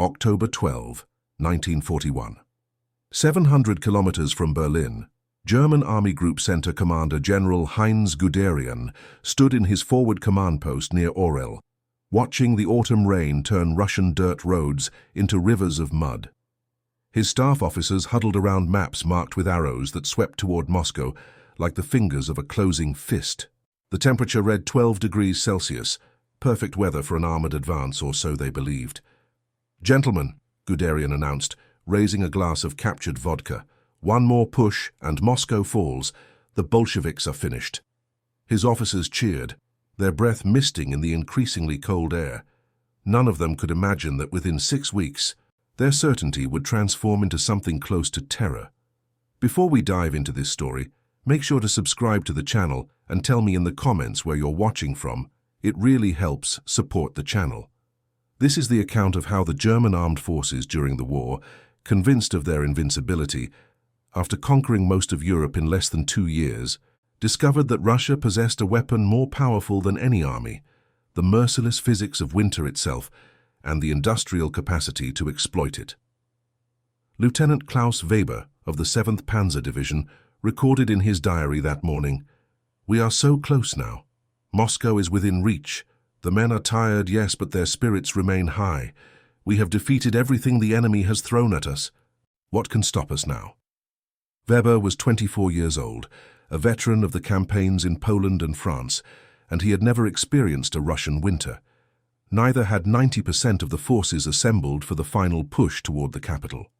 October 12, 1941. 700 kilometers from Berlin, German Army Group Center Commander General Heinz Guderian stood in his forward command post near Orel, watching the autumn rain turn Russian dirt roads into rivers of mud. His staff officers huddled around maps marked with arrows that swept toward Moscow like the fingers of a closing fist. The temperature read 12 degrees Celsius, perfect weather for an armored advance, or so they believed. "Gentlemen," Guderian announced, raising a glass of captured vodka, "one more push and Moscow falls. The Bolsheviks are finished." His officers cheered, their breath misting in the increasingly cold air. None of them could imagine that within 6 weeks, their certainty would transform into something close to terror. Before we dive into this story, make sure to subscribe to the channel and tell me in the comments where you're watching from. It really helps support the channel. This is the account of how the German armed forces during the war, convinced of their invincibility, after conquering most of Europe in less than 2 years, discovered that Russia possessed a weapon more powerful than any army, the merciless physics of winter itself, and the industrial capacity to exploit it. Lieutenant Klaus Weber of the 7th Panzer Division recorded in his diary that morning, "We are so close now. Moscow is within reach. The men are tired, yes, but their spirits remain high. We have defeated everything the enemy has thrown at us. What can stop us now?" Weber was 24 years old, a veteran of the campaigns in Poland and France, and he had never experienced a Russian winter. Neither had 90% of the forces assembled for the final push toward the capital.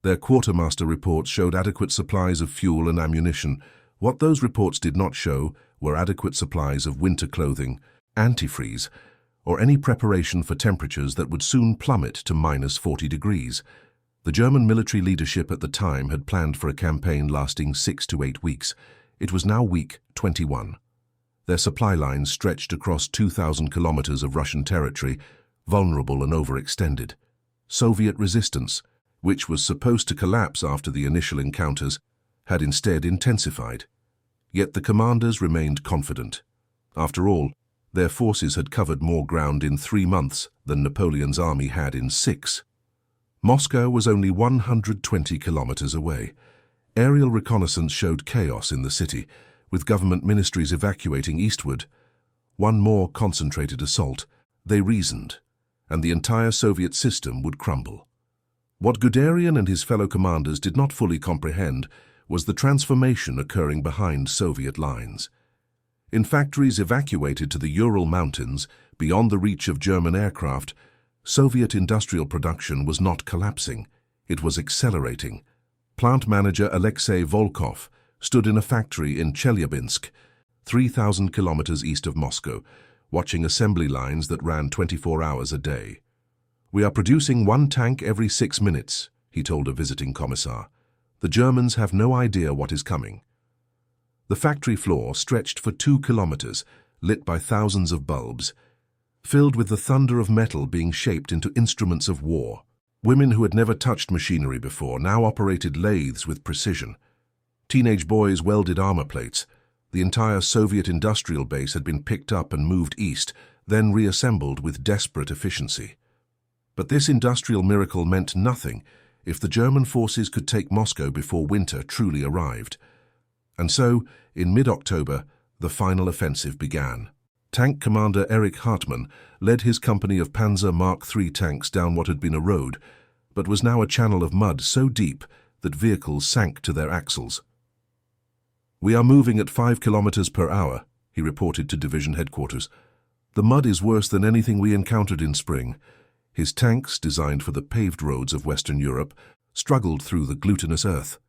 Their quartermaster reports showed adequate supplies of fuel and ammunition. What those reports did not show were adequate supplies of winter clothing, antifreeze, or any preparation for temperatures that would soon plummet to -40 degrees. The German military leadership at the time had planned for a campaign lasting 6 to 8 weeks. It was now week 21. Their supply lines stretched across 2,000 kilometers of Russian territory, vulnerable and overextended. Soviet resistance, which was supposed to collapse after the initial encounters, had instead intensified. Yet the commanders remained confident. After all, their forces had covered more ground in 3 months than Napoleon's army had in 6. Moscow was only 120 kilometers away. Aerial reconnaissance showed chaos in the city, with government ministries evacuating eastward. One more concentrated assault, they reasoned, and the entire Soviet system would crumble. What Guderian and his fellow commanders did not fully comprehend was the transformation occurring behind Soviet lines. In factories evacuated to the Ural Mountains, beyond the reach of German aircraft, Soviet industrial production was not collapsing, it was accelerating. Plant manager Alexei Volkov stood in a factory in Chelyabinsk, 3,000 kilometers east of Moscow, watching assembly lines that ran 24 hours a day. "We are producing 1 tank every 6 minutes, he told a visiting commissar. "The Germans have no idea what is coming." The factory floor stretched for 2 kilometers, lit by thousands of bulbs, filled with the thunder of metal being shaped into instruments of war. Women who had never touched machinery before now operated lathes with precision. Teenage boys welded armor plates. The entire Soviet industrial base had been picked up and moved east, then reassembled with desperate efficiency. But this industrial miracle meant nothing if the German forces could take Moscow before winter truly arrived. And so, in mid-October, the final offensive began. Tank commander Erich Hartmann led his company of Panzer Mark III tanks down what had been a road, but was now a channel of mud so deep that vehicles sank to their axles. "We are moving at 5 kilometers per hour, he reported to division headquarters. "The mud is worse than anything we encountered in spring." His tanks, designed for the paved roads of Western Europe, struggled through the glutinous earth.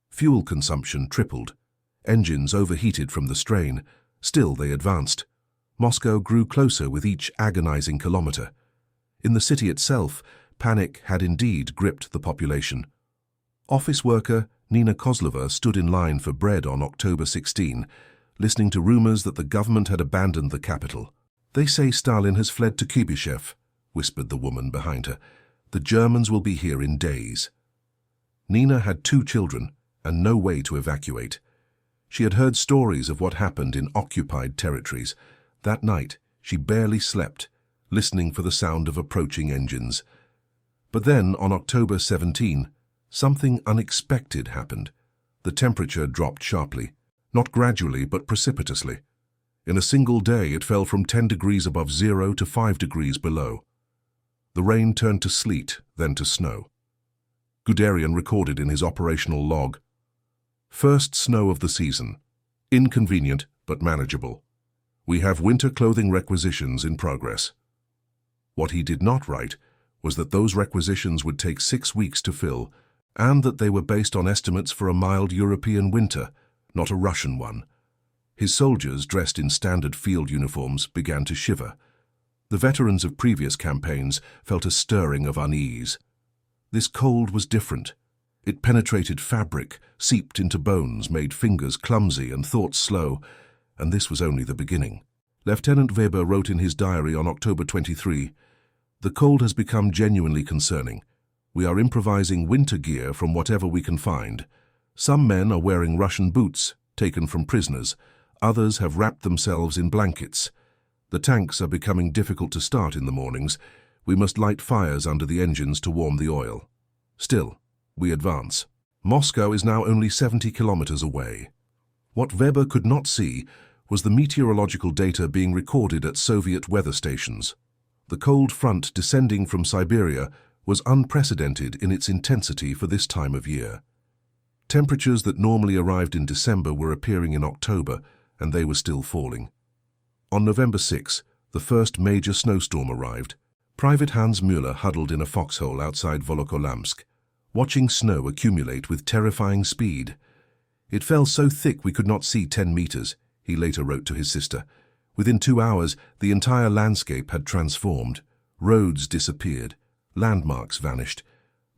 Fuel consumption tripled. Engines overheated from the strain. Still they advanced. Moscow grew closer with each agonizing kilometer. In the city itself, panic had indeed gripped the population. Office worker Nina Kozlova stood in line for bread on October 16, listening to rumors that the government had abandoned the capital. "They say Stalin has fled to Kuybyshev," whispered the woman behind her. "The Germans will be here in days." Nina had 2 children and no way to evacuate. She had heard stories of what happened in occupied territories. That night, she barely slept, listening for the sound of approaching engines. But then, on October 17, something unexpected happened. The temperature dropped sharply, not gradually but precipitously. In a single day, it fell from 10 degrees above zero to 5 degrees below. The rain turned to sleet, then to snow. Guderian recorded in his operational log, "First snow of the season. Inconvenient, but manageable. We have winter clothing requisitions in progress." What he did not write was that those requisitions would take 6 weeks to fill, and that they were based on estimates for a mild European winter, not a Russian one. His soldiers, dressed in standard field uniforms, began to shiver. The veterans of previous campaigns felt a stirring of unease. This cold was different. It penetrated fabric, seeped into bones, made fingers clumsy and thoughts slow, and this was only the beginning. Lieutenant Weber wrote in his diary on October 23, "The cold has become genuinely concerning. We are improvising winter gear from whatever we can find. Some men are wearing Russian boots, taken from prisoners. Others have wrapped themselves in blankets. The tanks are becoming difficult to start in the mornings. We must light fires under the engines to warm the oil. Still, we advance." Moscow is now only 70 kilometers away. What Weber could not see was the meteorological data being recorded at Soviet weather stations. The cold front descending from Siberia was unprecedented in its intensity for this time of year. Temperatures that normally arrived in December were appearing in October, and they were still falling. On November 6, the first major snowstorm arrived. Private Hans Müller huddled in a foxhole outside Volokholamsk, watching snow accumulate with terrifying speed. "It fell so thick we could not see 10 meters, he later wrote to his sister. Within 2 hours, the entire landscape had transformed. Roads disappeared. Landmarks vanished.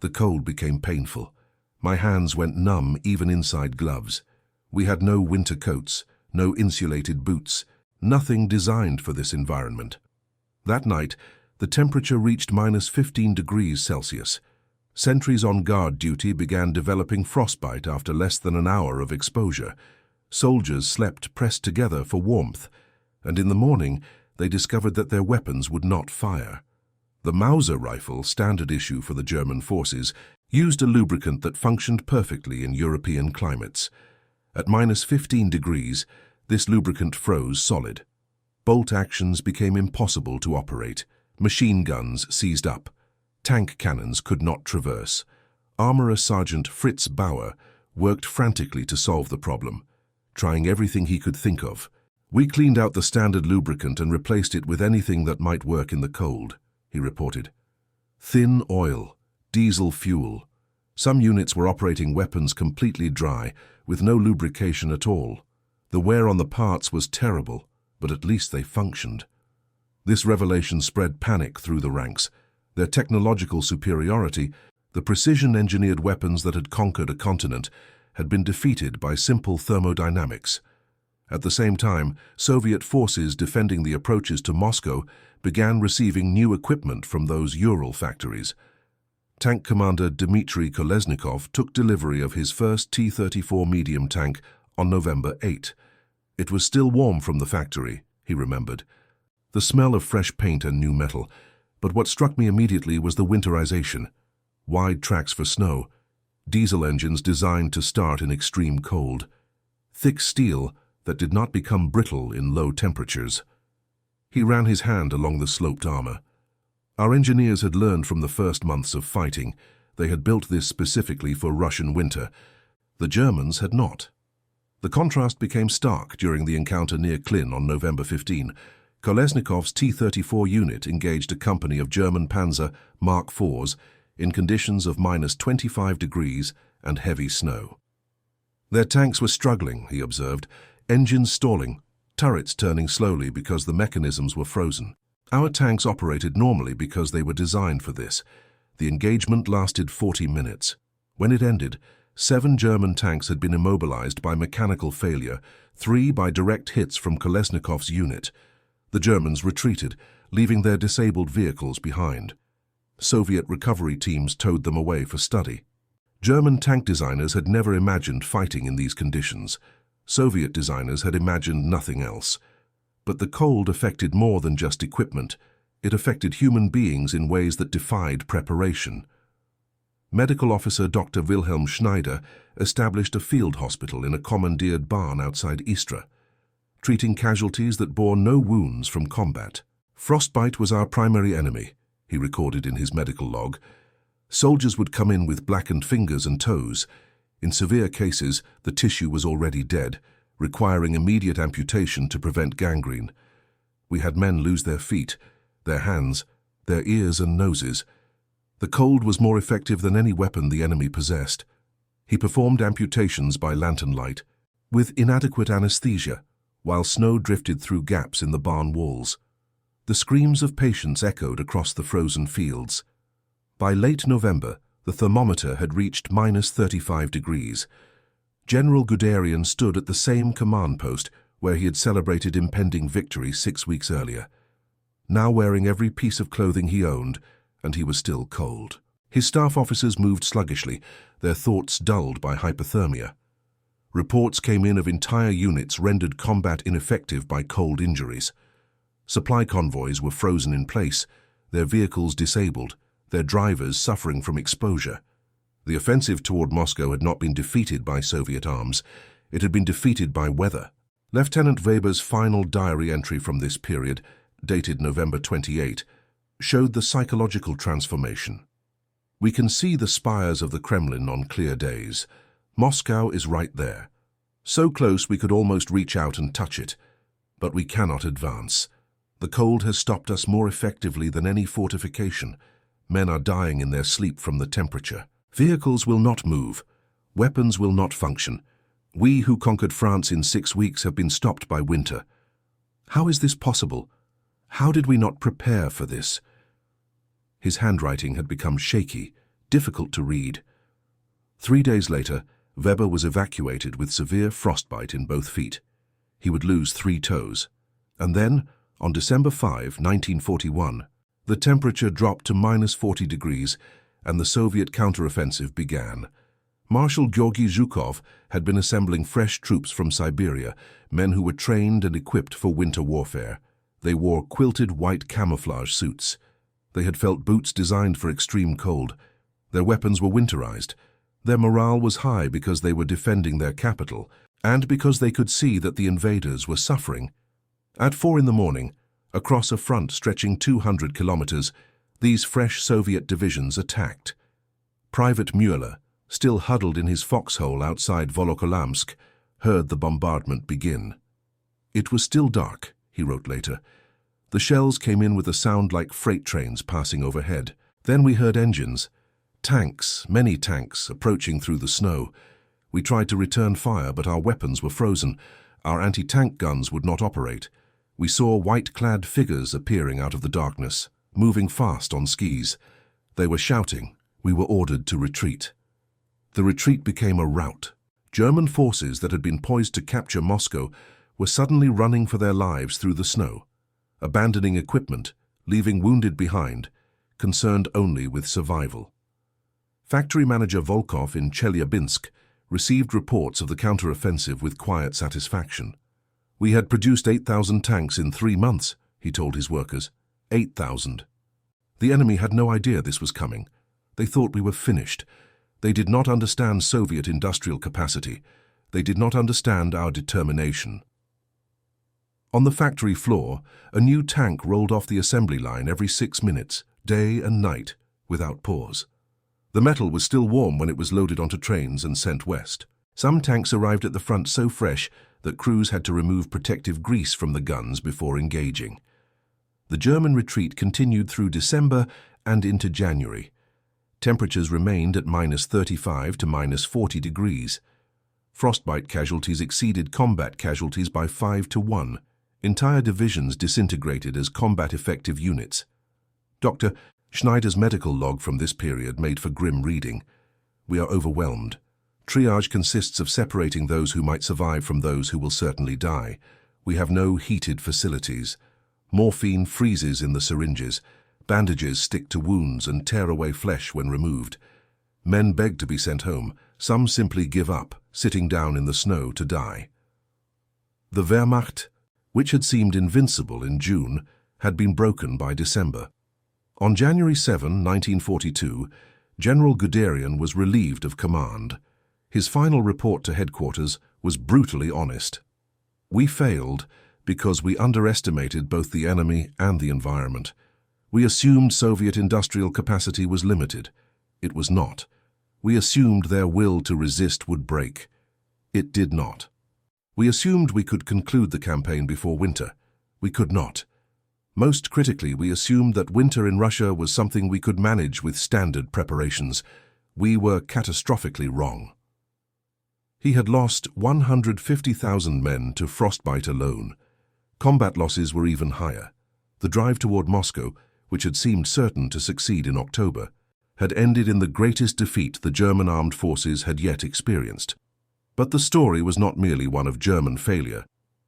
The cold became painful. My hands went numb even inside gloves. We had no winter coats, no insulated boots, nothing designed for this environment." That night, the temperature reached -15 degrees Celsius. Sentries on guard duty began developing frostbite after less than an hour of exposure. Soldiers slept pressed together for warmth, and in the morning they discovered that their weapons would not fire. The Mauser rifle, standard issue for the German forces, used a lubricant that functioned perfectly in European climates. At -15 degrees, this lubricant froze solid. Bolt actions became impossible to operate. Machine guns seized up. Tank cannons could not traverse. Armourer Sergeant Fritz Bauer worked frantically to solve the problem, trying everything he could think of. "We cleaned out the standard lubricant and replaced it with anything that might work in the cold," he reported. Thin oil, diesel fuel. Some units were operating weapons completely dry, with no lubrication at all. The wear on the parts was terrible, but at least they functioned. This revelation spread panic through the ranks. Their technological superiority, the precision-engineered weapons that had conquered a continent, had been defeated by simple thermodynamics. At the same time, Soviet forces defending the approaches to Moscow began receiving new equipment from those Ural factories. Tank commander Dmitry Kolesnikov took delivery of his first T-34 medium tank on November 8. It was still warm from the factory, he remembered. The smell of fresh paint and new metal. But what struck me immediately was the winterization. Wide tracks for snow. Diesel engines designed to start in extreme cold. Thick steel that did not become brittle in low temperatures. He ran his hand along the sloped armor. Our engineers had learned from the first months of fighting. They had built this specifically for Russian winter. The Germans had not. The contrast became stark during the encounter near Klin on November 15. Kolesnikov's T-34 unit engaged a company of German Panzer Mark IVs in conditions of -25 degrees and heavy snow. Their tanks were struggling, he observed, engines stalling, turrets turning slowly because the mechanisms were frozen. Our tanks operated normally because they were designed for this. The engagement lasted 40 minutes. When it ended, 7 German tanks had been immobilized by mechanical failure, 3 by direct hits from Kolesnikov's unit. The Germans retreated, leaving their disabled vehicles behind. Soviet recovery teams towed them away for study. German tank designers had never imagined fighting in these conditions. Soviet designers had imagined nothing else. But the cold affected more than just equipment. It affected human beings in ways that defied preparation. Medical officer Dr. Wilhelm Schneider established a field hospital in a commandeered barn outside Istra, treating casualties that bore no wounds from combat. "Frostbite was our primary enemy," he recorded in his medical log. "Soldiers would come in with blackened fingers and toes. In severe cases, the tissue was already dead, requiring immediate amputation to prevent gangrene. We had men lose their feet, their hands, their ears and noses. The cold was more effective than any weapon the enemy possessed. He performed amputations by lantern light, with inadequate anesthesia, while snow drifted through gaps in the barn walls. The screams of patients echoed across the frozen fields. By late November, the thermometer had reached -35 degrees. General Guderian stood at the same command post where he had celebrated impending victory 6 weeks earlier, now wearing every piece of clothing he owned, and he was still cold. His staff officers moved sluggishly, their thoughts dulled by hypothermia. Reports came in of entire units rendered combat ineffective by cold injuries. Supply convoys were frozen in place, their vehicles disabled, their drivers suffering from exposure. The offensive toward Moscow had not been defeated by Soviet arms, it had been defeated by weather. Lieutenant Weber's final diary entry from this period, dated November 28, showed the psychological transformation. "We can see the spires of the Kremlin on clear days. Moscow is right there. So close we could almost reach out and touch it. But we cannot advance. The cold has stopped us more effectively than any fortification. Men are dying in their sleep from the temperature. Vehicles will not move. Weapons will not function. We who conquered France in 6 weeks have been stopped by winter. How is this possible? How did we not prepare for this?" His handwriting had become shaky, difficult to read. 3 days later, Weber was evacuated with severe frostbite in both feet. He would lose 3 toes. And then, on December 5, 1941, the temperature dropped to -40 degrees and the Soviet counteroffensive began. Marshal Georgy Zhukov had been assembling fresh troops from Siberia, men who were trained and equipped for winter warfare. They wore quilted white camouflage suits. They had felt boots designed for extreme cold. Their weapons were winterized. Their morale was high because they were defending their capital, and because they could see that the invaders were suffering. At 4 in the morning, across a front stretching 200 kilometers, these fresh Soviet divisions attacked. Private Mueller, still huddled in his foxhole outside Volokolamsk, heard the bombardment begin. "It was still dark," he wrote later. "The shells came in with a sound like freight trains passing overhead. Then we heard engines, tanks, many tanks, approaching through the snow. We tried to return fire, but our weapons were frozen. Our anti-tank guns would not operate. We saw white-clad figures appearing out of the darkness, moving fast on skis. They were shouting. We were ordered to retreat." The retreat became a rout. German forces that had been poised to capture Moscow were suddenly running for their lives through the snow, abandoning equipment, leaving wounded behind, concerned only with survival. Factory manager Volkov in Chelyabinsk received reports of the counteroffensive with quiet satisfaction. "We had produced 8,000 tanks in 3 months, he told his workers. 8,000. The enemy had no idea this was coming. They thought we were finished. They did not understand Soviet industrial capacity. They did not understand our determination." On the factory floor, a new tank rolled off the assembly line every 6 minutes, day and night, without pause. The metal was still warm when it was loaded onto trains and sent west. Some tanks arrived at the front so fresh that crews had to remove protective grease from the guns before engaging. The German retreat continued through December and into January. Temperatures remained at -35 to -40 degrees. Frostbite casualties exceeded combat casualties by 5 to 1. Entire divisions disintegrated as combat-effective units. Dr. Schneider's medical log from this period made for grim reading. "We are overwhelmed. Triage consists of separating those who might survive from those who will certainly die. We have no heated facilities. Morphine freezes in the syringes. Bandages stick to wounds and tear away flesh when removed. Men beg to be sent home. Some simply give up, sitting down in the snow to die." The Wehrmacht, which had seemed invincible in June, had been broken by December. On January 7, 1942, General Guderian was relieved of command. His final report to headquarters was brutally honest. We failed because we underestimated both the enemy and the environment. We assumed Soviet industrial capacity was limited. It was not. We assumed their will to resist would break. It did not. We assumed we could conclude the campaign before winter. We could not. Most critically, we assumed that winter in Russia was something we could manage with standard preparations. We were catastrophically wrong. He had lost 150,000 men to frostbite alone. Combat losses were even higher. The drive toward Moscow, which had seemed certain to succeed in October, had ended in the greatest defeat the German armed forces had yet experienced. But the story was not merely one of German failure.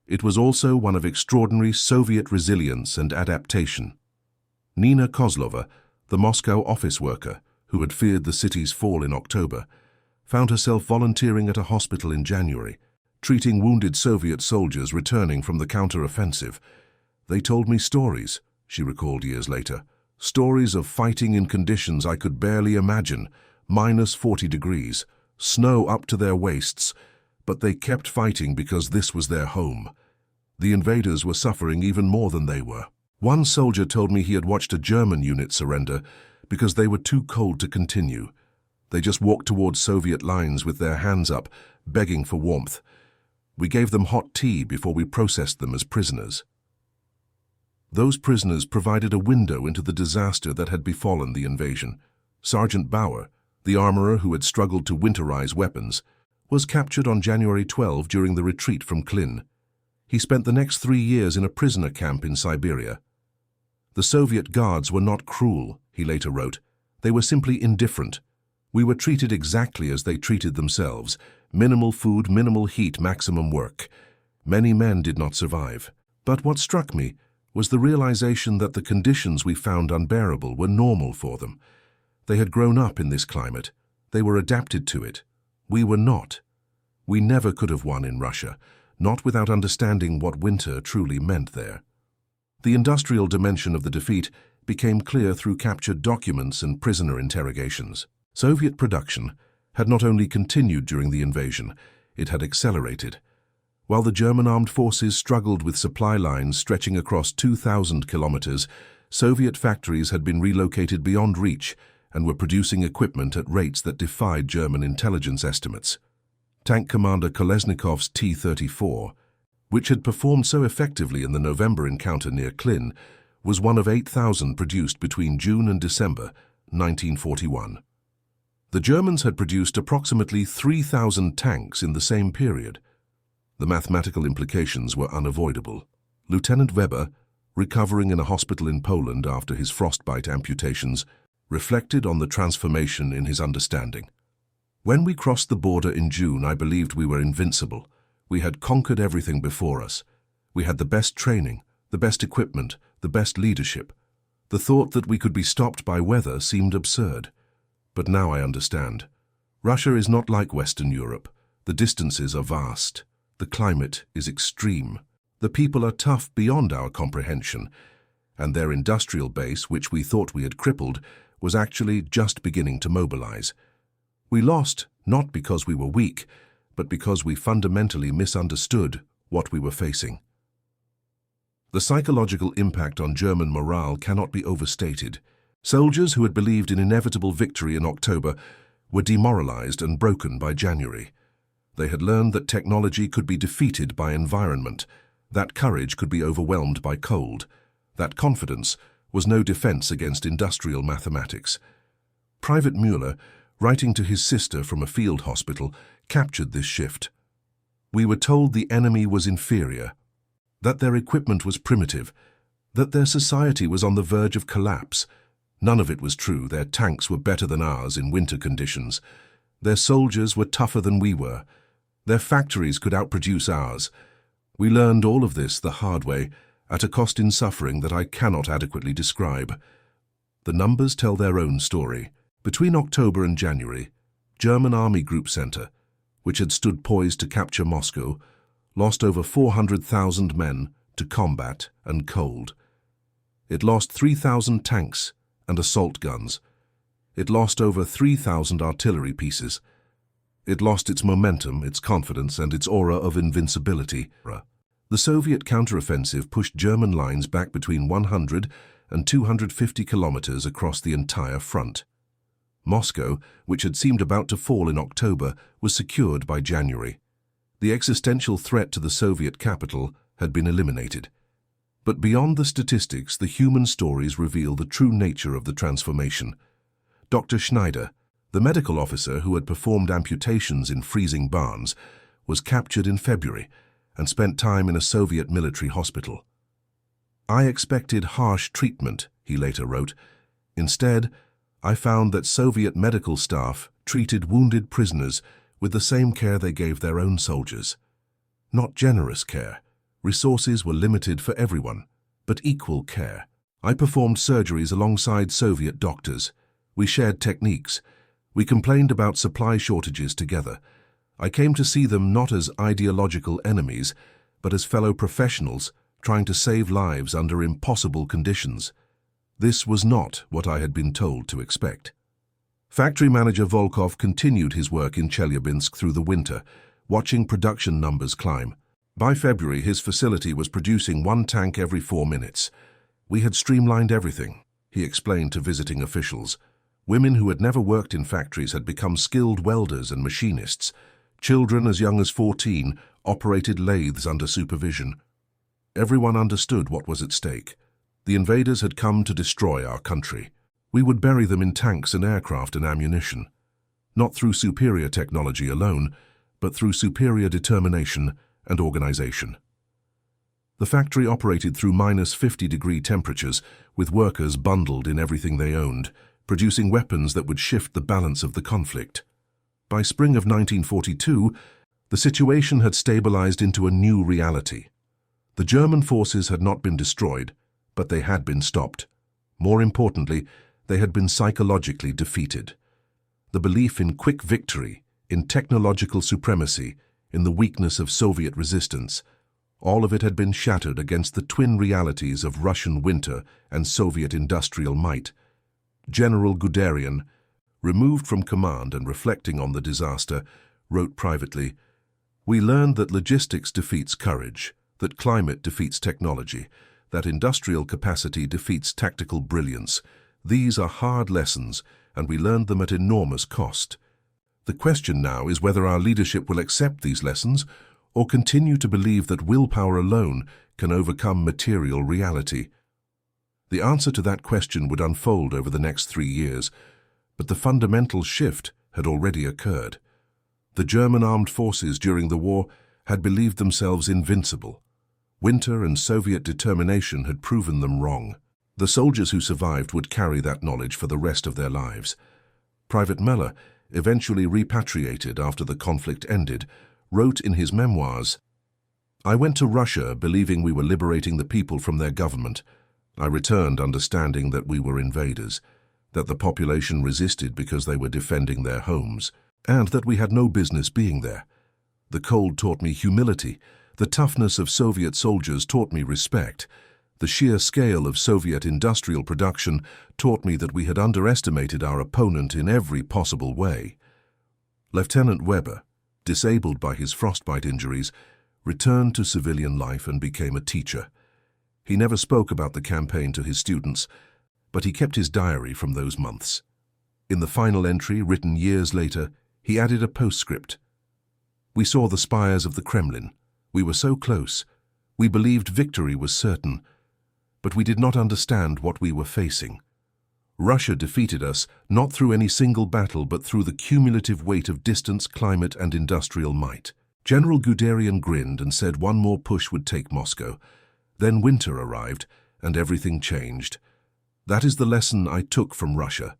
It was also one of extraordinary Soviet resilience and adaptation. Nina Kozlova, the Moscow office worker who had feared the city's fall in October, found herself volunteering at a hospital in January, treating wounded Soviet soldiers returning from the counter-offensive. "They told me stories," she recalled years later, "stories of fighting in conditions I could barely imagine, -40 degrees, snow up to their waists, but they kept fighting because this was their home. The invaders were suffering even more than they were." One soldier told me he had watched a German unit surrender because they were too cold to continue. They just walked towards Soviet lines with their hands up, begging for warmth. We gave them hot tea before we processed them as prisoners. Those prisoners provided a window into the disaster that had befallen the invasion. Sergeant Bauer, the armorer who had struggled to winterize weapons, was captured on January 12 during the retreat from Klin. He spent the next 3 years in a prisoner camp in Siberia. "The Soviet guards were not cruel," he later wrote. "They were simply indifferent. We were treated exactly as they treated themselves. Minimal food, minimal heat, maximum work. Many men did not survive. But what struck me was the realization that the conditions we found unbearable were normal for them. They had grown up in this climate. They were adapted to it. We were not. We never could have won in Russia, not without understanding what winter truly meant there." The industrial dimension of the defeat became clear through captured documents and prisoner interrogations. Soviet production had not only continued during the invasion, it had accelerated. While the German armed forces struggled with supply lines stretching across 2,000 kilometers, Soviet factories had been relocated beyond reach and were producing equipment at rates that defied German intelligence estimates. Tank Commander Kolesnikov's T-34, which had performed so effectively in the November encounter near Klin, was one of 8,000 produced between June and December 1941. The Germans had produced approximately 3,000 tanks in the same period. The mathematical implications were unavoidable. Lieutenant Weber, recovering in a hospital in Poland after his frostbite amputations, reflected on the transformation in his understanding. "When we crossed the border in June, I believed we were invincible. We had conquered everything before us. We had the best training, the best equipment, the best leadership. The thought that we could be stopped by weather seemed absurd. But now I understand. Russia is not like Western Europe. The distances are vast. The climate is extreme. The people are tough beyond our comprehension. And their industrial base, which we thought we had crippled, was actually just beginning to mobilize. We lost not because we were weak, but because we fundamentally misunderstood what we were facing." The psychological impact on German morale cannot be overstated. Soldiers who had believed in inevitable victory in October were demoralized and broken by January. They had learned that technology could be defeated by environment, that courage could be overwhelmed by cold, that confidence was no defense against industrial mathematics. Private Müller, writing to his sister from a field hospital, captured this shift. "We were told the enemy was inferior, that their equipment was primitive, that their society was on the verge of collapse. None of it was true. Their tanks were better than ours in winter conditions. Their soldiers were tougher than we were. Their factories could outproduce ours. We learned all of this the hard way, at a cost in suffering that I cannot adequately describe." The numbers tell their own story. Between October and January, German Army Group Center, which had stood poised to capture Moscow, lost over 400,000 men to combat and cold. It lost 3,000 tanks and assault guns. It lost over 3,000 artillery pieces. It lost its momentum, its confidence, and its aura of invincibility. The Soviet counteroffensive pushed German lines back between 100 and 250 kilometers across the entire front. Moscow, which had seemed about to fall in October, was secured by January. The existential threat to the Soviet capital had been eliminated. But beyond the statistics, the human stories reveal the true nature of the transformation. Dr. Schneider, the medical officer who had performed amputations in freezing barns, was captured in February and spent time in a Soviet military hospital. "I expected harsh treatment," he later wrote. "Instead, I found that Soviet medical staff treated wounded prisoners with the same care they gave their own soldiers. Not generous care. Resources were limited for everyone, but equal care. I performed surgeries alongside Soviet doctors. We shared techniques. We complained about supply shortages together. I came to see them not as ideological enemies, but as fellow professionals trying to save lives under impossible conditions. This was not what I had been told to expect." Factory manager Volkov continued his work in Chelyabinsk through the winter, watching production numbers climb. By February, his facility was producing 1 tank every 4 minutes. "We had streamlined everything," he explained to visiting officials. Women who had never worked in factories had become skilled welders and machinists. Children as young as 14 operated lathes under supervision. Everyone understood what was at stake. The invaders had come to destroy our country. We would bury them in tanks and aircraft and ammunition, not through superior technology alone, but through superior determination and organization. The factory operated through -50-degree temperatures, with workers bundled in everything they owned, producing weapons that would shift the balance of the conflict. By spring of 1942, the situation had stabilized into a new reality. The German forces had not been destroyed, but they had been stopped. More importantly, they had been psychologically defeated. The belief in quick victory, in technological supremacy, in the weakness of Soviet resistance, all of it had been shattered against the twin realities of Russian winter and Soviet industrial might. General Guderian, removed from command and reflecting on the disaster, wrote privately, "We learned that logistics defeats courage, that climate defeats technology, that industrial capacity defeats tactical brilliance. These are hard lessons, and we learned them at enormous cost. The question now is whether our leadership will accept these lessons or continue to believe that willpower alone can overcome material reality." The answer to that question would unfold over the next 3 years, but the fundamental shift had already occurred. The German armed forces during the war had believed themselves invincible. Winter and Soviet determination had proven them wrong. The soldiers who survived would carry that knowledge for the rest of their lives. Private Meller, eventually repatriated after the conflict ended, wrote in his memoirs, "I went to Russia believing we were liberating the people from their government. I returned understanding that we were invaders, that the population resisted because they were defending their homes, and that we had no business being there. The cold taught me humility. The toughness of Soviet soldiers taught me respect. The sheer scale of Soviet industrial production taught me that we had underestimated our opponent in every possible way." Lieutenant Weber, disabled by his frostbite injuries, returned to civilian life and became a teacher. He never spoke about the campaign to his students, but he kept his diary from those months. In the final entry, written years later, he added a postscript. "We saw the spires of the Kremlin. We were so close. We believed victory was certain, but we did not understand what we were facing. Russia defeated us not through any single battle, but through the cumulative weight of distance, climate, and industrial might." General Guderian grinned and said one more push would take Moscow. Then winter arrived, and everything changed. "That is the lesson I took from Russia.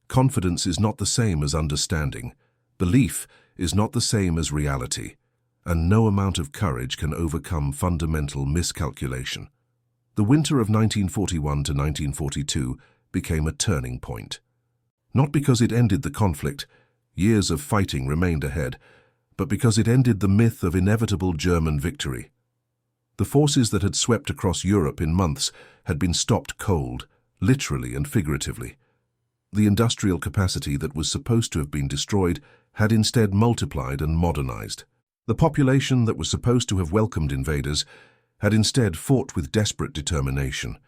Confidence is not the same as understanding. Belief is not the same as reality, and no amount of courage can overcome fundamental miscalculation." The winter of 1941 to 1942 became a turning point. Not because it ended the conflict, years of fighting remained ahead, but because it ended the myth of inevitable German victory. The forces that had swept across Europe in months had been stopped cold, literally and figuratively. The industrial capacity that was supposed to have been destroyed had instead multiplied and modernized. The population that was supposed to have welcomed invaders had instead fought with desperate determination,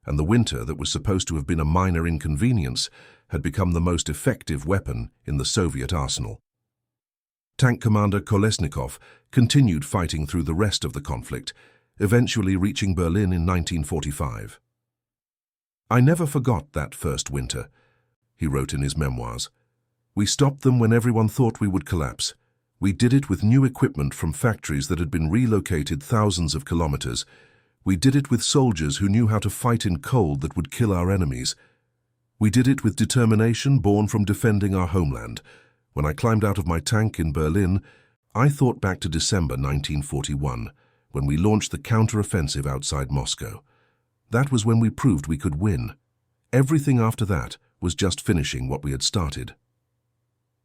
and the winter that was supposed to have been a minor inconvenience had become the most effective weapon in the Soviet arsenal. Tank Commander Kolesnikov continued fighting through the rest of the conflict, eventually reaching Berlin in 1945. "I never forgot that first winter," he wrote in his memoirs. "We stopped them when everyone thought we would collapse. We did it with new equipment from factories that had been relocated thousands of kilometers. We did it with soldiers who knew how to fight in cold that would kill our enemies. We did it with determination born from defending our homeland. When I climbed out of my tank in Berlin, I thought back to December 1941, when we launched the counter-offensive outside Moscow. That was when we proved we could win. Everything after that was just finishing what we had started."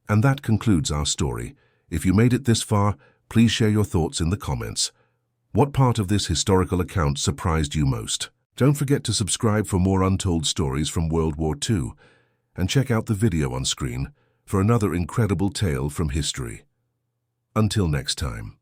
And that concludes our story. If you made it this far, please share your thoughts in the comments. What part of this historical account surprised you most? Don't forget to subscribe for more untold stories from World War II, and check out the video on screen for another incredible tale from history. Until next time.